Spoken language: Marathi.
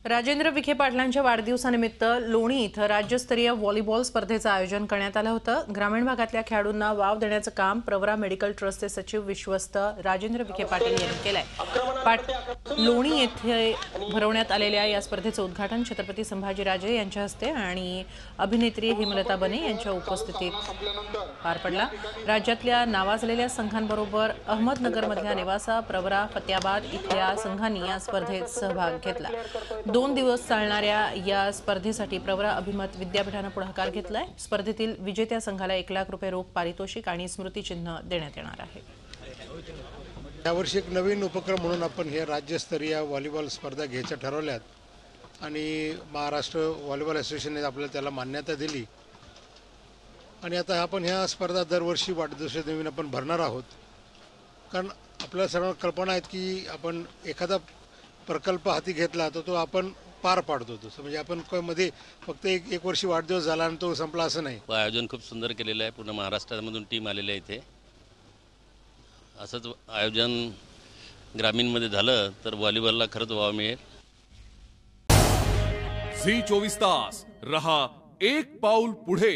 राजेंद्र विखे पाटलांच्या वाढदिवसानिमित्त लोणी इथं राज्यस्तरीय व्हॉलीबॉल स्पर्धेचं आयोजन करण्यात आलं होतं। ग्रामीण भागातल्या खेळाडूंना वाव देण्याचं काम प्रवरा मेडिकल ट्रस्टचे सचिव विश्वस्त राजेंद्र विखे पाटील यांनी केलंय। लोणी येथे भरवण्यात आलेल्या या स्पर्धेचं उद्घाटन छत्रपती संभाजीराजे यांच्या हस्ते आणि अभिनेत्री हेमलता बने यांच्या उपस्थितीत पार पडला। राज्यातल्या नावाजलेल्या संघांबरोबर अहमदनगरमधल्या निवासा, प्रवरा, फतेहाबाद इथल्या संघांनी या स्पर्धेत सहभाग घेतला। 2 दिवस चालणाऱ्या या स्पर्धेसाठी प्रवरा अभिमत विद्यापीठाने पुढाकार घेतलाय। स्पर्धेतील विजेत्या संघाला 1 लाख रुपये रोख पारितोषिक आणि स्मृतिचिन्ह देण्यात येणार आहे। यावर्षी एक नवीन उपक्रम म्हणून आपण हे राज्यस्तरीय व्हॉलीबॉल स्पर्धा घ्यायच्या ठरवल्यात आणि महाराष्ट्र व्हॉलीबॉल असोसिएशनने आपल्याला त्याला मान्यता दिली आणि आता आपण ह्या स्पर्धा दरवर्षी वाढदिवसानिमित्त आपण भरणार आहोत। कारण आपल्या सर्वांना कल्पना आहे की आपण एखादा प्रकल्प हाती घेतला तर तो आपण पार पाडतो। तसं म्हणजे आपण मध्ये फक्त एक वर्षी वाढदिवस झाला आणि तो संपला असं नाही। आयोजन खूप सुंदर केलेलं आहे। पूर्ण महाराष्ट्रामधून टीम आलेली आहे इथे। असंच आयोजन ग्रामीणमध्ये झालं तर व्हॉलीबॉलला खरंच वाव मिळेल। झी 24 तास रहा एक पाऊल पुढे।